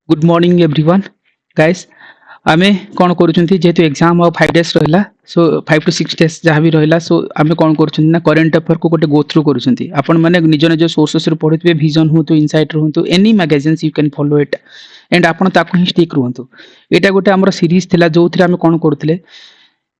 Good morning everyone guys आमे कौन करूछंती जेहेतु एग्जाम और 5 डेज रहला सो 5 टू 6 डेज जहाँ भी रहला सो आमे कौन करूछंती ना करंट अफेयर को गोटे गो थ्रू करूछंती आपण माने निज निज सोर्सेस रे पढुतबे विजन होतु इनसाइट रहंतु any magazines you can follow it and आपण ताको ही स्टिक रहंतु एटा गोटे हमर सीरीज थिला जोथरे आमे कौन करूतले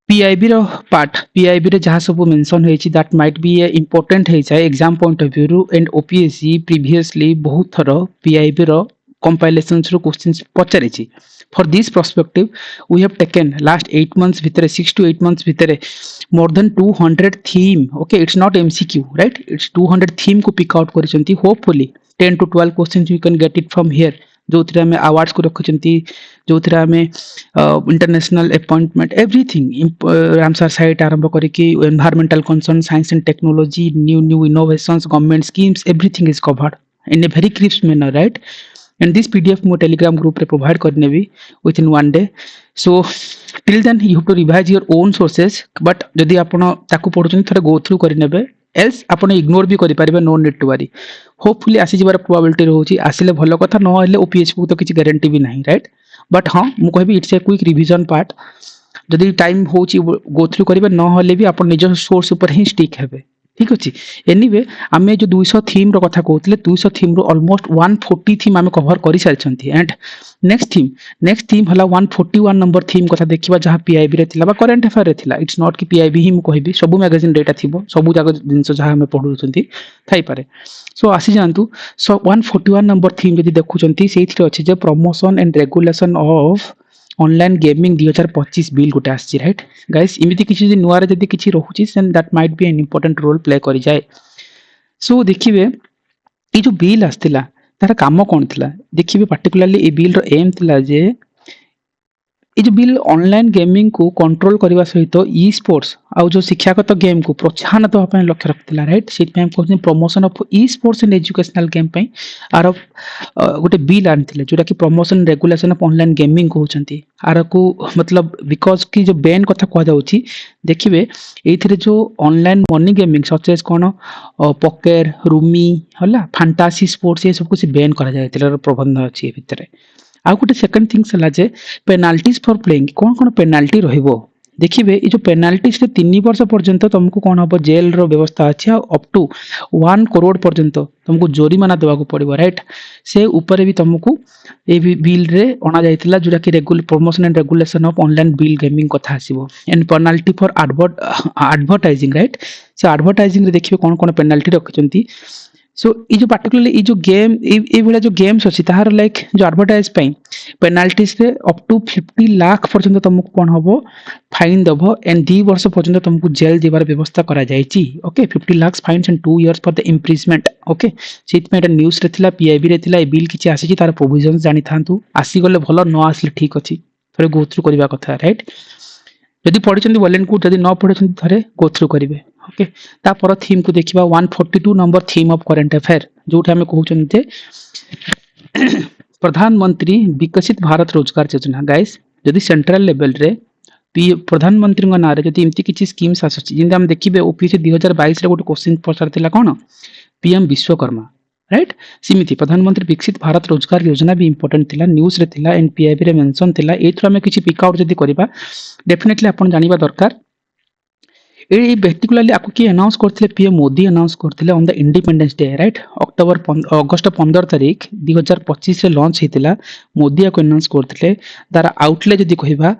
पीआईबी रो पार्ट पीआईबी रे जहाँ सब मेंशन होईची that might be a important है चाहे एग्जाम पॉइंट ऑफ व्यू रू एंड ओपीएससी प्रीवियसली बहुत थरो पीआईबी रो compilations रो क्वेश्चंस पचारिची for this perspective we have taken last 8 months भितरे 6 to 8 months भितरे more than 200 theme okay it's not mcq right it's 200 theme को pick out करिसंती hopefully 10 to 12 questions you can get it from here जो थ्रे में awards को रखिसंती जो थ्रे में international appointment everything Ramsar site आरंभ करिकी environmental concern science and technology new innovations government schemes everything is covered in a very crisp manner right and this pdf mo telegram group re provide karne भी within one day so till then you have to revise your own sources but जदि आपण ताकू पढुछन थोड़ा go through करि नेबे else आपण ignore भी करि परिबे no need to worry hopefully आसी जिबार प्रोबेबिलिटी रहउची आसिले भलो कथा न हले ओपीएच को तो किछि गारंटी भी नहीं राइट बट हां मु कहबी it's a quick revision part जदि टाइम होची go through करिबे न हले भी आपण निज सोर्स ऊपर ही स्टिक हेबे ठीक अछि एनीवे आमे जो 200 थीम रो कथा कहउतले 200 थीम रो ऑलमोस्ट 140 थीम आमे कवर करि सारछंती एंड नेक्स्ट थीम हला 141 नंबर थीम कथा देखिबा जहां पीआईबी रे थिला बा करंट अफेयर रे थिला इट्स नॉट कि पीआईबी ही मु कहबी सब मैगजीन डेटा थिबो सब जाग जिंस जहां हमें पढुछंती थाई पारे सो आसी जानतु सो 141 नंबर थीम जदि देखुछंती सेथिरे अछि जे promotion and regulation of online gaming 2025 bill गोटे आसी राइट गाइस इमिति किछि जे नुआरे जदि किछि रहउची then that might be an important role play करि जाय सो देखिबे ए जो बिल आस्तिला तार काम कोन थिला देखिबे पर्टिकुलरली ए बिल रो एम थिला जे ए जो बिल ऑनलाइन गेमिंग को कंट्रोल करबा सहित ई स्पोर्ट्स आ जो शिक्षागत गेम को प्रोत्साहन दवा पय लक्ष्य रखतिला राइट सेट पे हम कहू promotion of esports and educational game पय आर गोटे बिल आनथिले जोटा कि promotion regulation of online gaming कहउचंती आर को मतलब बिकॉज़ की जो बैन कथा कह जाउची देखिबे एथिरे जो online money gaming such as कोन पोकर रूमी हला फैंटासी स्पोर्ट्स ये सब कुछ बैन करा जायतिला प्रबंध अछि ए भितरे आ गोटे सेकंड थिंग्स हला जे पेनाल्टीज फॉर प्लेइंग कोन पेनाल्टी रहिबो देखिबे ए जो पेनाल्टीज रे 3 वर्ष पर्यंत तुमको कोन हबो जेल रो व्यवस्था अछि अप टू 1 करोड़ पर्यंत तुमको जोरिमाना देवा को पड़िबो राइट से ऊपर भी तुमको ए बिल रे अना जायतिला जोरा कि regular promotion and regulation of online bill gaming कथा आसीबो and penalty for advertising right से एडवर्टाइजिंग रे देखिबे कोन पेनाल्टी रखिचंती सो ये जो पर्टिकुलरली ये जो गेम ये वाला जो गेम्स अछि ताहार लाइक जो एडवर्टाइज पई पेनाल्टीज रे अप टू 50 लाख पर्यंत तुमको कोन हबो फाइन दबो एंड 2 वर्ष पर्यंत तुमको जेल जेबार व्यवस्था करा जायछि okay 50 lakh fines and 2 years for the imprisonment okay सेत में एटा न्यूज़ रे थिला पीआईबी रे थिला ए बिल किछि आसी छि तार प्रोविजन जानि थांतु आसी गले भलो न आसले ठीक अछि थरे गो थ्रू करबा कथा राइट यदि पढिचंदी वलेन को यदि न पढिचंदी थरे गो थ्रू करिवे ओके ता पर थीम को देखिबा 142 number theme of current affair जोठी हमें कहउचन जे प्रधानमंत्री विकसित भारत रोजगार योजना गाइस यदि सेंट्रल लेवल रे प्रधानमंत्री नारे यदि इमती किछि स्कीम्स आसछि जिंदा हम देखिबे ओपीसी 2022 रे गोटे क्वेश्चन पचार थिला कोन पीएम विश्वकर्मा राइट सिमिति प्रधानमंत्री विकसित भारत रोजगार योजना भी इंपोर्टेंट थिला न्यूज़ रे थिला एंड पीआईबी रे मेंशन थिला एथरो हमें किछि पिक आउट जदि करबा डेफिनेटली आपण जानिबा दरकार ए पर्टिकुलरली आपको की अनाउंस करथिले पीएम मोदी अनाउंस करथिले on the independence day right अगस्त 15 तारीख 2025 रे लॉन्च हेतिला मोदी को अनाउंस करथिले तार आउटले जदि कहिबा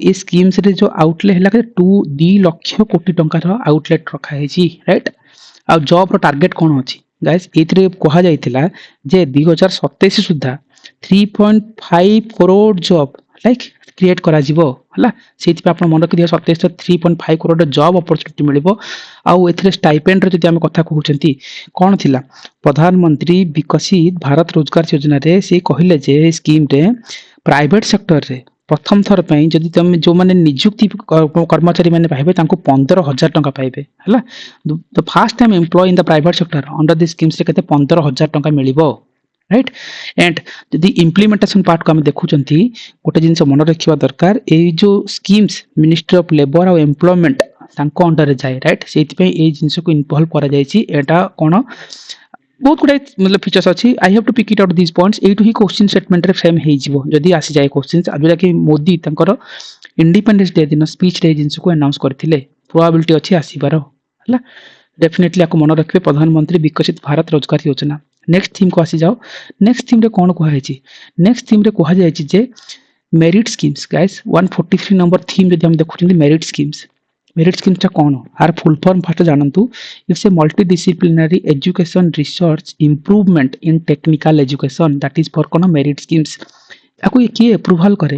ए स्कीम्स रे जो आउटले हला 2 लाख कोटी टंका रो आउटलेट रखा हेची राइट आ जॉब रो टारगेट कोन अछि गाइस एथरे कहा जायतिला जे 2027 सुद्धा 3.5 करोड़ जॉब लाइक क्रिएट करा जिवो हला सेति पे आपण मन रखि दियो 27 3.5 करोड़ जॉब अपॉर्चुनिटी मिलिबो आ एथरे स्टाइपेंड रे जदि हम कथा कहउचंती कोन थिला प्रधानमंत्री विकसित भारत रोजगार योजना रे से कहिले जे स्कीम रे प्राइवेट सेक्टर रे प्रथम थर पई जदि तुम जो माने नियुक्ति कर्मचारी माने पाइबे तांको 15000 टंका पाइबे हला the first time employ in the private sector under this schemes रे केते 15000 टंका मिलिबो राइट एंड यदि इम्प्लीमेंटेशन पार्ट को हम देखुचंती गोटे जिंस मन रखिबा दरकार ए जो स्कीम्स मिनिस्ट्री ऑफ लेबर और एम्प्लॉयमेंट तांको अंडर रे जाय राइट सेति पे ए जिंस को इन्वॉल्व करा जायछि एटा कोन बहुत गुड़ाए मतलब फीचर्स अच्छी I have to pick it out this points एटू ही क्वेश्चन स्टेटमेंट रे फ्रेम हो जिवो जदी आसी जाए क्वेश्चंस जोटा कि मोदी तंकर इंडिपेंडेंस डे दिन स्पीच रे जिंस को अनाउंस करथिले प्रोबेबिलिटी अच्छी आसीबार हला डेफिनेटली आपको मन रखिए प्रधानमंत्री विकसित भारत रोजगार योजना नेक्स्ट थीम को आसी जाओ नेक्स्ट थीम रे कोन को है नेक्स्ट थीम रे को है जे MERIT schemes guys 143 number theme जदी हम देखुछन मेरिट स्कीम्स टा कोन आर फुल फॉर्म फर्स्ट जानंतु it's a multidisciplinary education research improvement in technical education that is for कोन मेरिट स्कीम्स आपको ये किए अप्रूवल करे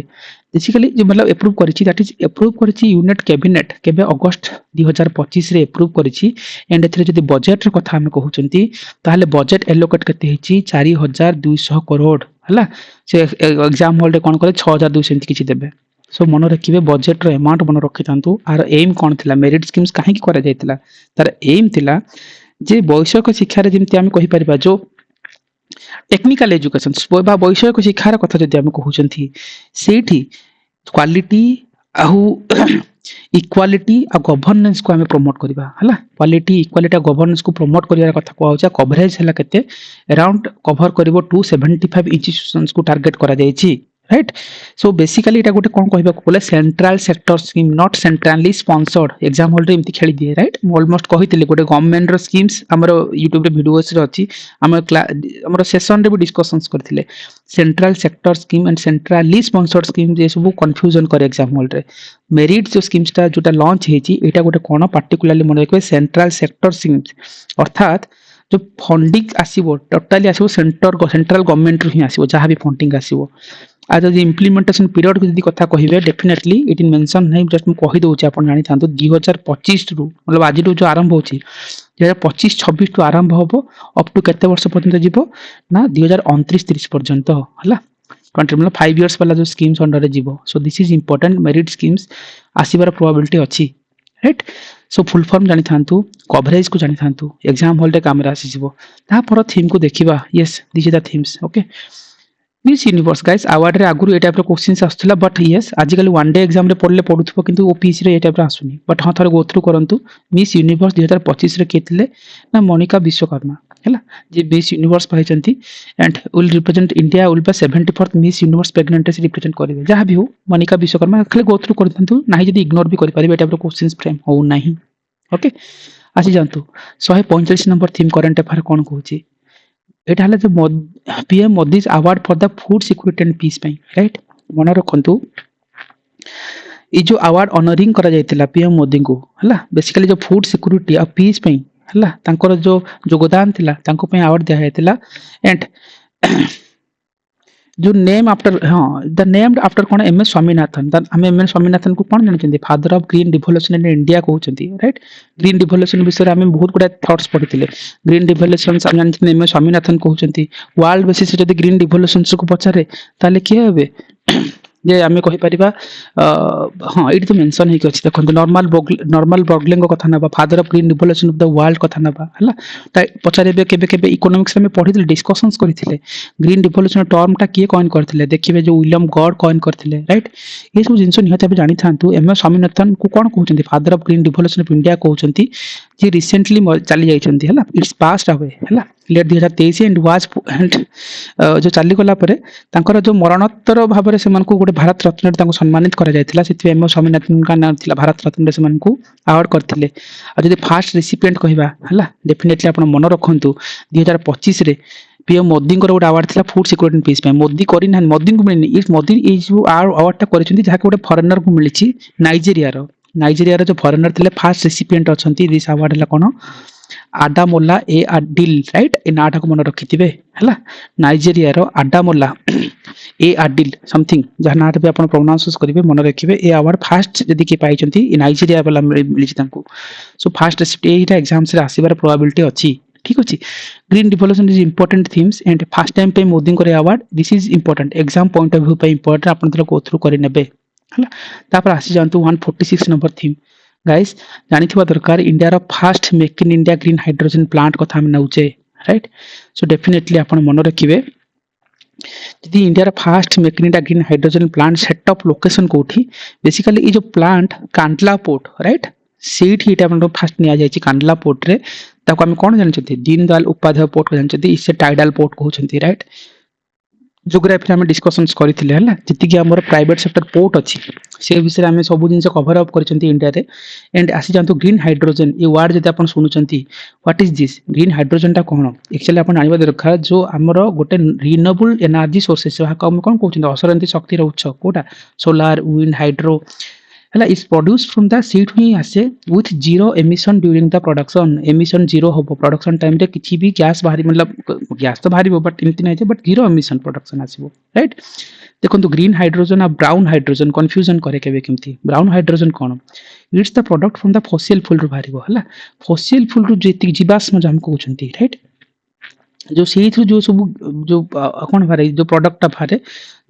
बेसिकली जो मतलब अप्रूव करिछि दैट इज अप्रूव करिछि यूनिट कैबिनेट केबे अगस्त 2025 रे अप्रूव करिछि एंड एथरे जदी बजट रे कथा हम कहउचंती ताहले बजट एलोकेट करते हिछि 4200 करोड़ हला से एग्जाम हॉल रे कोन करे 6200 एंती किछि देबे सो मन रखिबे बजट रो अमाउंट मन रखि तांतु आर एम कोन थिला मेरिट स्कीम्स काहे की करा जायतिला तार एम थिला जे वैषयिक शिक्षा रे जेमति हम कहि परिबा जो टेक्निकल एजुकेशन बा वैषयिक शिक्षार कथा जदि आम कहउचंती सेठी क्वालिटी आहु इक्वालिटी आ गवर्नेंस को हमें प्रमोट करबा हला क्वालिटी इक्वालिटी आ गवर्नेंस को प्रमोट करिया कथा कहउचा कवरेज हला केते अराउंड कवर करबो 275 इंस्टीट्यूशंस को टारगेट करा जायछि राइट सो बेसिकली एटा गोटे कोन कहबा बोले central sector scheme not centrally sponsored exam hall रे इमति खेली दिए राइट मु ऑलमोस्ट कहितले गोटे गवर्नमेंट रो स्कीम्स हमरो YouTube रे वीडियोस रे अछि हमरो सेशन रे भी डिस्कशंस करथिले central sector scheme and centrally sponsored scheme जे सब कंफ्यूजन करे एग्जाम हॉल रे मेरिट जो स्कीम्स ता जोटा लॉन्च हेची एटा गोटे कोन पार्टिकुलरली मन रखबे सेंट्रल सेक्टर स्कीम्स अर्थात जो फंडिंग आसीबो टोटली आसीबो सेंट्रल गवर्नमेंट रो ही आसीबो जहां भी फंडिंग आसीबो आज जो इम्प्लीमेंटेशन पीरियड को यदि कथा कहिबे डेफिनेटली इट इन मेंशन नहीं जस्ट मु कहि दउ छी आपण जानि थांतो 2025 रु मतलब आज जो आरंभ होची 2025 26 टू आरंभ होबो अप टू केते वर्ष पर्यंत जीवो ना 2029 30 पर्यंत हला कंट्री मतलब 5 इयर्स वाला जो स्कीम्स अंडर रे जीवो so this is important MERIT schemes आसीबार प्रोबेबिलिटी अछि राइट सो फुल फॉर्म जानि थांतो कवरेज को जानि थांतो एग्जाम हॉल रे कैमरा आसी जीवो ता पर थीम को देखिबा yes this is the themes okay Miss Universe guys award रे आगुरु ए टाइप रो क्वेश्चंस आस्तला बट यस आजिकल वन डे एग्जाम रे पढले पढुथबो किंतु ओपीसी रे ए टाइप रो आसुनी बट हां थरे गो थ्रू करंतु मिस यूनिवर्स 2025 रे केतले ना मोनिका विश्वकर्मा हैला जे मिस यूनिवर्स पाइचंती and will represent India will बा 74th मिस यूनिवर्स प्रेग्नेंट से रिप्रेजेंट करिवे जहां भी हो मोनिका विश्वकर्मा खाली गो थ्रू करथंतु नाही जदी इग्नोर भी करि परिबे ए टाइप रो क्वेश्चंस फ्रेम हो नाही ओके आसी जानतु 145 नंबर थीम करंट अफेयर कोन कहूची एटा हला जो PM Modi award for the food security and peace पई राइट मन रखंतु ई जो अवार्ड ऑनरिंग करा जायतिला पीएम मोदी को हला बेसिकली जो फूड सिक्योरिटी और पीस पई हला तांकर जो योगदान थिला तांको पई अवार्ड दिया जायतिला एंड जो नेम आफ्टर हां द नेम्ड आफ्टर कोन एमएस स्वामीनाथन द हम एमएस स्वामीनाथन को कोन जानचंदी father of green revolution in India कहउचंदी राइट ग्रीन रिवोल्यूशन विषय हम बहुत गुडा थॉट्स पढिथिले ग्रीन रिवोल्यूशन हम जानचंदी एमएस स्वामीनाथन कहउचंदी वर्ल्ड बेसिस जदी ग्रीन रिवोल्यूशन को पचारे ताले के हेबे जे आमे कहि परिबा हां इट तो मेंशन हे कि अछि देखो नॉर्मल बॉगलिंग को कथा नबा father of green revolution of the world कथा नबा हला त पचारेबे केबे केबे इकोनॉमिक्स में पढिथिले डिस्कशंस करिथिले ग्रीन रिवोल्यूशन टर्म टा किए कॉइन करथिले देखिबे जो विलियम गॉड कॉइन करथिले राइट ये सब जिंस निहत आबे जानि थांतु एमएस स्वामीनाथन को कोन कहउचंदी father of green revolution of India कहउचंदी जे रिसेंटली चली जाइछंती हला इट्स पास्ट अवे हला लेट 2023 एंड वाज एंड जो चली गला परे तांकर जो मरणोत्तर भाव रे सेमान को गोटे भारत रत्न तांको सम्मानित करा जायतिला सेति एम स्वामीनाथन का नाम थिला भारत रत्न रे सेमान को अवार्ड करथिले आ जदी फर्स्ट रेसिपिएंट कहिबा हला डेफिनेटली आपण मन रखंतु 2025 रे पीएम मोदी को गोटे अवार्ड थिला फूड सिक्योरिटी पीस पे मोदी करि ना मोदी को मिलनी इस मोदी ए जो अवार्ड टा करिसेंती जहा गोटे फॉरेनर को मिलिछि नाइजीरिया रो जो फॉरेनर थिले फर्स्ट रेसिपिएंट अछंती दिस अवार्ड हला कोन आडामोला ए आडिल राइट ए नाटा को मन रखिथिबे हला नाइजीरिया रो आडामोला ए आडिल समथिंग जहा नाटा पे आपण प्रोनाउंस करिवे मन रखिबे ए अवार्ड फर्स्ट जदी के पाइचंती इ नाइजीरिया वाला मिलिछि तांको सो फर्स्ट रेसिपिएंट एटा एग्जाम्स रे आसीबार प्रोबेबिलिटी अछि ठीक अछि green revolution is important themes and first time पे मोदी को award this is important exam point of view पे इंपोर्टेंट आपण तले गो थ्रू करि नेबे हला तापर आसी जानतु 146 नंबर थीम गाइस जानिथिबा दरकार इंडिया रो first make in India green hydrogen plant कथा हम नउचे राइट सो डेफिनेटली आपण मन रखिबे यदि इंडिया रो first make in India green hydrogen plant setup location कोठी बेसिकली ई जो प्लांट कांडला पोर्ट राइट ସେଇଠି ଏଇଟା ଆମର ଫାଷ୍ଟ ନିଆଯାଇଛି କାଣ୍ଡଲା ପୋର୍ଟରେ। ତାକୁ ଆମେ କ'ଣ ଜାଣିଛନ୍ତି ଦୀନ ଦୟାଲ ଉପାଧ୍ୟାୟ ପୋର୍ଟ ଜାଣିଛନ୍ତି ସେ ଟାଇଡାଲ ପୋର୍ଟ କହୁଛନ୍ତି ରାଇଟ୍। ଯୋଗ୍ରାଫିରେ ଆମେ ଡିସ୍କସନ୍ସ କରିଥିଲେ ହେଲା ଯେତିକି ଆମର ପ୍ରାଇଭେଟ ସେକ୍ଟର ପୋର୍ଟ ଅଛି ସେ ବିଷୟରେ ଆମେ ସବୁ ଜିନିଷ କଭର ଅପ୍ କରିଛନ୍ତି ଇଣ୍ଡିଆରେ। ଏଣ୍ଡ ଆସିଯାଆନ୍ତୁ ଗ୍ରୀନ୍ ହାଇଡ୍ରୋଜେନ ଏ ୱାର୍ଡ ଯଦି ଆପଣ ଶୁଣୁଛନ୍ତି ହ୍ୱାଟ ଇଜ ଦିସ୍ ଗ୍ରୀନ୍ ହାଇଡ୍ରୋଜେନଟା କ'ଣ ଏକ୍ଚୁଆଲି ଆପଣ ଜାଣିବା ଦରକାର ଯୋଉ ଆମର ଗୋଟେ ରିନ୍ୟୁଏବଲ୍ ଏନର୍ଜି ସୋର୍ସେସ୍ ଯାହାକୁ ଆମେ କ'ଣ କହୁଛନ୍ତି ଅସରନ୍ତି ଶକ୍ତିର ଉତ୍ସ କୋଉଟା ସୋଲାର ୱିଣ୍ଡ ହାଇଡ୍ରୋ ହେଲା ଇଜ ପ୍ରଡ୍ୟୁସ୍ ଫ୍ରମ୍ ଦ ସେଇଠୁ ହିଁ ଆସେ with zero emission during the production emission zero ହବ ପ୍ରଡକ୍ସନ୍ ଟାଇମରେ କିଛି ବି ଗ୍ୟାସ୍ ବାହାରି ମତଲବ ଗ୍ୟାସ୍ ତ ବାହାରିବ ବଟ୍ ଏମିତି ନାହିଁ ଯେ ବଟ୍ ଜିରୋ ଏମିସନ୍ ପ୍ରଡକ୍ସନ୍ ଆସିବ ରାଇଟ୍। ଦେଖନ୍ତୁ ଗ୍ରୀନ୍ ହାଇଡ୍ରୋଜେନ ଆଉ ବ୍ରାଉନ୍ ହାଇଡ୍ରୋଜେନ କନଫ୍ୟୁଜନ୍ କରେ କେବେ କେମିତି ବ୍ରାଉନ୍ ହାଇଡ୍ରୋଜେନ କ'ଣ it's the product from the fossil ଫୁଏଲରୁ ବାହାରିବ ହେଲା ଫସିଲ୍ ଫୁଏଲରୁ ଯେତିକି ଜୀବାଶ୍ମ ଯାହା ଆମେ କହୁଛନ୍ତି ରାଇଟ୍ ଯୋଉ ସେଇଥିରୁ ଯୋଉ ସବୁ ଯୋଉ କ'ଣ ବାହାରେ ଯୋଉ ପ୍ରଡକ୍ଟଟା ବାହାରେ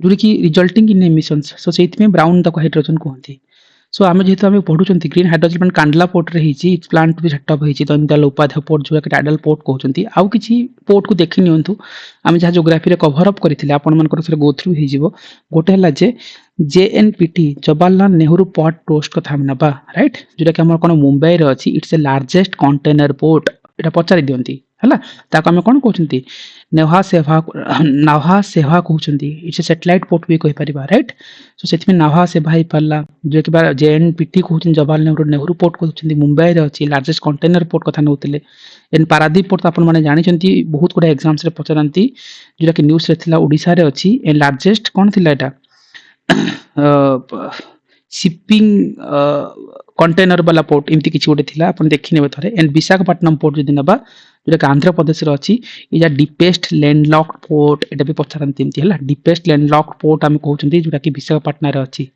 ଯୋଉଟାକି ରିଜଲ୍ଟିଂ ଇନ୍ ଏମିସନ୍ସ ସୋ ସେଇଥିପାଇଁ ବ୍ରାଉନ୍ ତାକୁ ହାଇଡ୍ରୋଜେନ କୁହନ୍ତି। सो आम जेहेतु आम पढ़ुं green hydrogen plant Kandla port रे प्लांट भी सेटअप होती दीनदयाल उपाध्याय पोर्ट जो टाइडल पोर्ट कहते आउ कि पोर्ट को देखी नियंतु आम जहाँ जोग्राफी कभर अप करते आपंकर गो थ्रू हो गोटे है जे JNPT Jawaharlal Nehru port trust कथा ना राइट जोटा कि कौन मुंबई रे अच्छी it's a largest container port यहाँ पचारि दिखती है आम कौन कहते नेहा सेवा कहते इट्स ए सैटेलाइट पोर्ट भी कहीपर राइट सो से नाभा सेवा हो पारा जो कि JNPT कहते जवाहरलाल नेहरू पोर्ट कहते मुंबई रे अच्छी लार्जेस्ट कंटेनर पोर्ट कथा नौते एंड पारादीप पोर्ट आप जानते बहुत गुड़ा एग्जाम्स रे पचारती जोटा कि न्यूज रे ओडिशा रे अच्छी एंड लार्जेस्ट कौन थी यहाँ शिपिंग कंटेनर वाला पोर्ट एमती किसी गोटे थिला अपन देखिने थे एंड विशाखापट्टनम पोर्ट जदि नबा जोटा कि आंध्र प्रदेश रे अछि या डीपेस्ट लैंडलॉक्ड पोर्ट एटा भी पचारंती एमती हला डीपेस्ट लैंडलॉक्ड पोर्ट हम कहउछंती जोटा कि विशाखापट्टनम रे अछि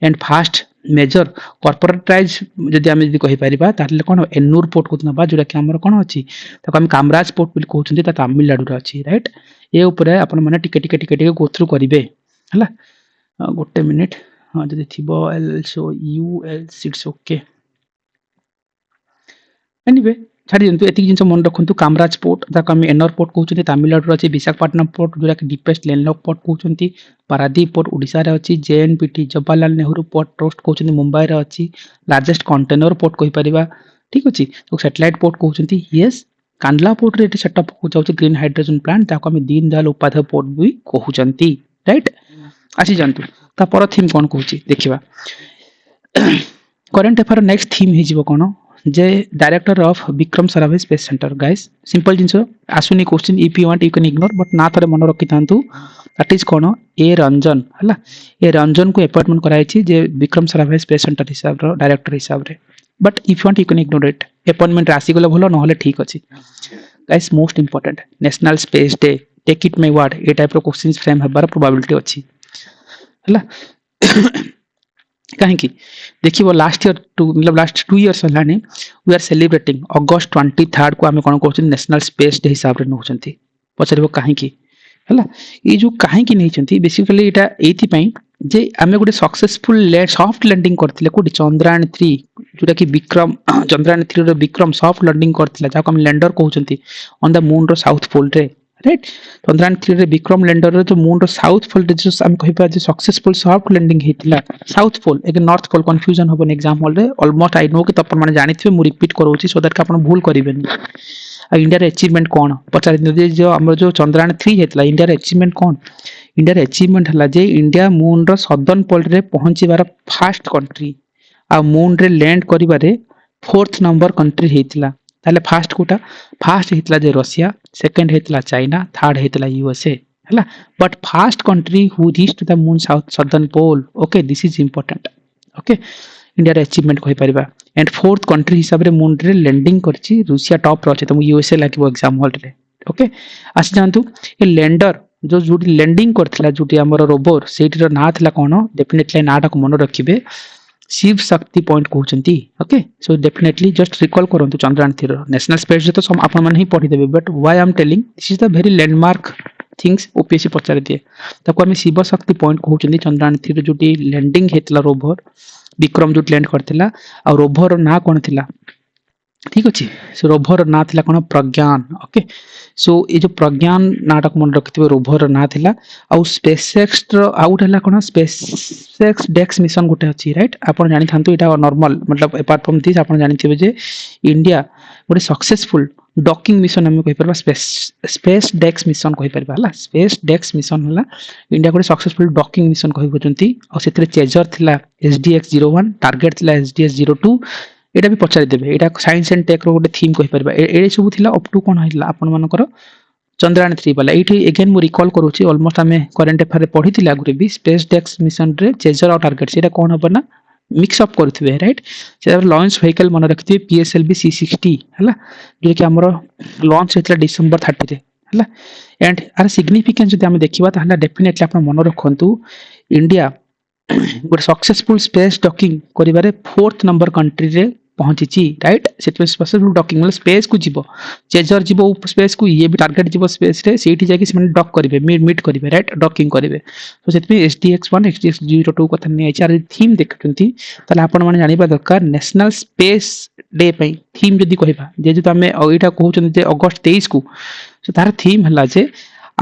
एंड फास्ट मेजर कॉर्पोरेटाइज जदि हम जदि कहि परिबा ताले कोन एन्नूर पोर्ट को नबा जोटा कि हमर कोन अछि ताको हम कामराज पोर्ट भी कहउछंती ता तमिलनाडु रे अछि राइट ए ऊपर अपन माने टिके टिके टिके टिके गो थ्रू करिवे हला गोटे मिनिट हाँ जदि थिबो एलसो यूएल्स इट्स ओके एनीवे छाड़ी दिंतु एतिक जिंस मन रखंतु कामराज पोर्ट ताको हम एनर पोर्ट कहउछंती तमिलनाडु रे अछि विशाखापट्टनम पोर्ट जोटा कि डीपेस्ट लैंडलॉक पोर्ट कहउछंती पारादीप पोर्ट ओडिशा रे अछि JNPT Jawaharlal Nehru port trust कहउछंती मुंबई रे अछि लार्जेस्ट कंटेनर पोर्ट कहि परिबा ठीक अछि तो सैटेलाइट पोर्ट कहउछंती यस कांडला पोर्ट रे सेटअप हो जाउछ ग्रीन हाइड्रोजन प्लांट ताको हम दीनदयाल उपाध्याय पोर्ट भी कहउछंती राइट आसी जानतु ता पर थीम कोन कहउची देखिबा करंट अफेयर नेक्स्ट थीम हे जीवो कोन जे director of Vikram Sarabhai space centre guys simple जिंस आसुनी question if you want you can ignore but ना थरे मन रखि थांतु दैट इज कोन ए रंजन हला ए रंजन को अपॉइंटमेंट कराई छी जे विक्रम साराभाई स्पेस सेंटर हिसाब रो डायरेक्टर हिसाब रे but if you want you can ignore it appointment राशि गले भलो न होले ठीक अछि guys most important national space day take it my word a type रो क्वेश्चंस फ्रेम हबार प्रोबेबिलिटी अछि हला कहीं देखिए लास्ट ईयर मतलब लास्ट 2 इयर्स हलाने वी आर सेलिब्रेटिंग अगस्त 23 को आम कौन कहते नेशनल स्पेस डे हिसाब से नौकरी पचार कहीं है ये जो कहीं नहीं बेसिकली यहाँ ये जे आम गोटे सक्सेसफुल सॉफ्ट लैंडिंग करते कौटी चंद्रयान 3 जोटा कि विक्रम चंद्रयान 3 विक्रम सॉफ्ट लैंडिंग करते जहाँ को लैंडर कहते ऑन द मून रो साउथ पोल रे राइट चंद्रयान 3 रे विक्रम लैंडर रे जो मून रो साउथ पोल रे जो हम कहि पा जे सक्सेसफुल सॉफ्ट लैंडिंग हेतिला साउथ पोल एक नॉर्थ पोल कंफ्यूजन होबन एग्जाम हॉल रे ऑलमोस्ट आई नो कि तपन माने जानिथिबे मु रिपीट करोछि सो दैट आपन भूल करिवेन आ इंडिया रे अचीवमेंट कोन पचार जो हमर जो चंद्रयान 3 हेतिला इंडिया रे अचीवमेंट कोन इंडिया रे अचीवमेंट हला जे इंडिया मून रो सदर्न पोल रे पहुंचीबार फर्स्ट कंट्री आ मून रे लैंड करिबारे फोर्थ नंबर कंट्री हेतिला ताले फर्स्ट कोटा फर्स्ट हेतिला जे रशिया सेकंड हेतिला चाइना थर्ड हेतिला यूएसए हला but first country who reached the moon south southern pole okay this is important okay India रे अचीवमेंट कहि परिबा एंड फोर्थ कंट्री हिसाब रे मून रे लैंडिंग करछि रूसिया टॉप रे अछि त यूएसए लागिवो एग्जाम हॉल रे ओके आसी जानतु ए लैंडर जो जुडी लैंडिंग करथिला जुडी हमर रोवर सेठी रो ना थिला कोन डेफिनेटली नाटा को मन रखिबे शिव शक्ति पॉइंट कहउचंती okay so definitely just recall करंतु चंद्रयान 3 नेशनल स्पेस डे तो सम आपन मन ही पढी देबे but why I am telling this is the very landmark things OPSC पचार दिए ताको हम शिव शक्ति पॉइंट कहउचंती चंद्रयान 3 जुटी लैंडिंग हेतला रोवर विक्रम जो लैंड करथिला आ रोवर ना कोन थिला ठीक अछि सो रोवर ना थिला कोन प्रज्ञान ओके सो ये जो प्रज्ञान नाटक मन रखिथिबे रोभर ना थिला आउ स्पेसएक्स रो आउट हला कोन स्पेसएक्स डेक्स मिशन गुटे अछि राइट आपण जानि थांतु एटा नॉर्मल मतलब अपार्ट फ्रॉम दिस आपण जानि थिबे जे इंडिया गोटे सक्सेसफुल डॉकिंग मिशन हम कहि परबा स्पेस डेक्स मिशन कहि परबा हला स्पेस डेक्स मिशन हला इंडिया गोटे सक्सेसफुल डॉकिंग मिशन कहि बचंती और सेतरे चेजर थिला एसडीएक्स 01 टारगेट थिला एसडीएक्स 02 एटा भी पचारि देबे एटा साइंस एंड टेक रो गोटे थीम कहि परबा ए सब थिला अप टू कोन हिला आपण मानकर चंद्रयान 3 वाला ये अगेन मु रिकॉल करूची ऑलमोस्ट आम करेन्ट अफेयर पढ़ी थी आगुरी भी स्पेस डेक्स मिशन रे चेजर और टारगेट से कौन हम ना मिक्स अप करुवे राइट से लॉन्च व्हीकल मन रखिथे पीएसएलवी C60 है जो कि आमर लॉन्च होता डिसेंबर 30 है एंड आर सिग्निफिकेंस जो देखा ताहला डेफिनेटली आप मन रखु इंडिया गोटे सक्सेसफुल स्पेस डॉकिंग करिवारे 4th नंबर कंट्री रे पहुंची राइट सक्सेसफुल डॉकिंग मतलब स्पेस को जीवो चेजर जीवो स्पेस को ये भी टारगेट जीवो स्पेस रे सेठी जाके से डॉक करिवे मीट करिवे राइट डॉकिंग करिवे तो सेति SDX1 SDX02 कथा नै आर थीम देखुंती तले आपण माने जानिबा दरकार नेशनल स्पेस डे पई थीम जदी कहिबा जे जे तमे एटा कहउछन जे अगस्त 23 को सो तार थीम हला जे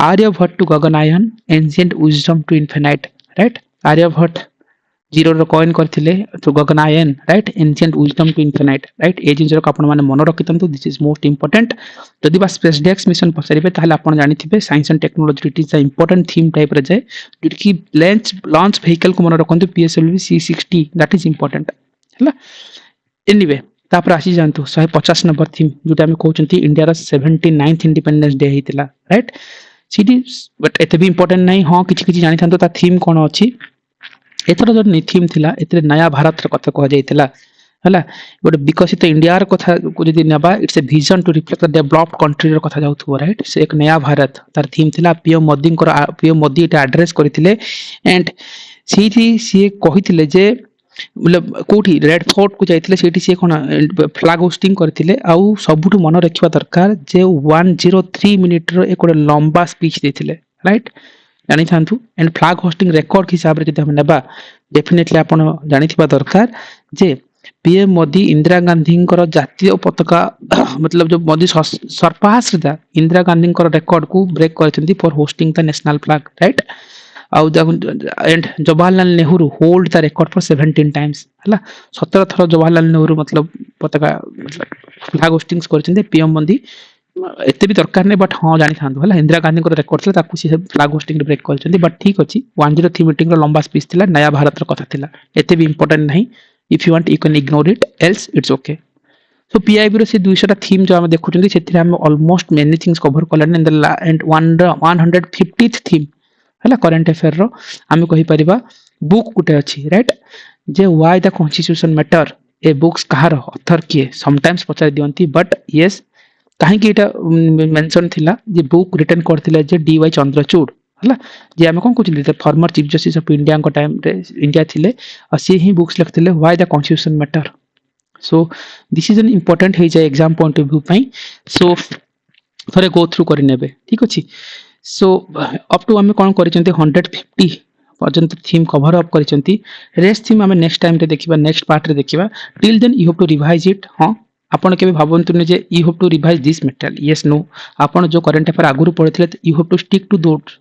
Aryabhatta to Gaganyaan ancient wisdom to infinite right Aryabhatta zero रो कॉइन करथिले तो Gaganyaan right ancient wisdom to infinite right ए जिंजर को आपण माने मन रखितंतु दिस इज मोस्ट इंपोर्टेंट जदि बा स्पेस डेक्स मिशन पसरिबे ताहले आपण जानिथिबे science and technology it is the important theme type रे जाय जोकि लॉन्च व्हीकल को मन रखंतु PSLV C60 that is important हला एनीवे तापर आसी जानतु 150 नंबर थीम जोटा हम कहउचंती इंडिया रा 79th इंडिपेंडेंस डे हितला राइट सीडी बट एते भी इंपोर्टेंट नहीं हां किछि किछि जानि थांतो ता थीम कोन अछि एथर जो थीम थिला एतरे नया भारत र कथा कह जाइतला हला गोटे विकसित इंडिया र कथा को जदि नबा it's a vision to reflect the developed country र कथा जाउथबो राइट से एक नया भारत तार थीम थिला पीएम मोदी एटा एड्रेस करथिले एंड सीथी सी कहिथिले जे मतलब कोठी रेड फोर्ट को जाइथिले सेठी से कोन फ्लैग होस्टिंग करथिले आउ सबुठु मन रखिबा दरकार जे 103 मिनिट रो एक लंबा स्पीच देथिले राइट जानी थांतु एंड फ्लैग होस्टिंग रिकॉर्ड हिसाब रे जदि हम नेबा डेफिनेटली आपण जानिथिबा दरकार जे पीएम मोदी इंदिरा गांधी कर जातीय पताका मतलब जो मोदी सरपास रे इंदिरा गांधी कर रिकॉर्ड को ब्रेक करछंती for hosting the national flag right आउ and Jawaharlal Nehru hold the record for 17 times हला 17 थर जवाहरलाल नेहरू मतलब पताका फ्लैग होस्टिंग करछंती पीएम मोदी एते भी दरकार नहीं बट हाँ जानी था इंदिरा गांधी को रिकॉर्ड था फ्लैग होस्टिंग ब्रेक कर बट ठीक अच्छी 103 मीटिंग लंबा स्पीच थिला नया भारत कथा थिला एते भी इंपोर्टेंट नहीं if you want you can ignore it else it's okay so PIB रो से 200 टा थीम जो हम देखुचंदी सेथिरे हम ऑलमोस्ट मेनी थिंग्स कवर करलन in the end 150th theme हला करंट अफेयर रो हम कहि परिबा बुक गुटे अछि right J why the constitution matter A books Kahar author किए समटाइम्स पचार दियंती बट यस कहीं कि मेंशन थिला जे बुक रिटर्न करथिले जे डीवाई चंद्रचूड़ हला जे हम कोन कहथिले former chief justice of India को टाइम रे इंडिया थिले और से ही बुक्स लिखथिले why the constitution matter so this is an important हे जे एग्जाम पॉइंट ऑफ व्यू पई सो थोड़े गो थ्रू करि नेबे ठीक अछि सो अप टू हम कोन करिसंती 150 पर्यंत थीम कवर अप करिसंती रेस्ट थीम हम नेक्स्ट टाइम रे देखिबा नेक्स्ट पार्ट रे देखिबा till then you have to revise it हां आपण के भावंतु जे you have to revise this material yes no आपण जो करंट अफेयर आगुरु पढिथिले you have to stick to that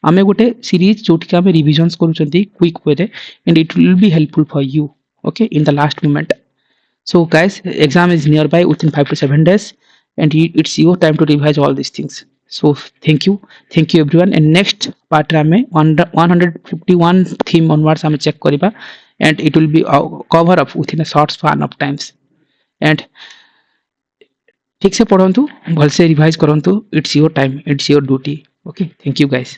आमे गोटे सीरीज जोटि आमे रिविजन्स करूचंती क्विक वे रे and it will be helpful for you okay in the last moment so guys exam is near by within 5 to 7 days and it's your time to revise all these things so thank you everyone and next part रे आमे 151 theme onwards आमे check करिबा and it will be cover up within a short span of times and ठीक से पढ़ंतु भल से revise करंतु it's your time it's your duty okay thank you guys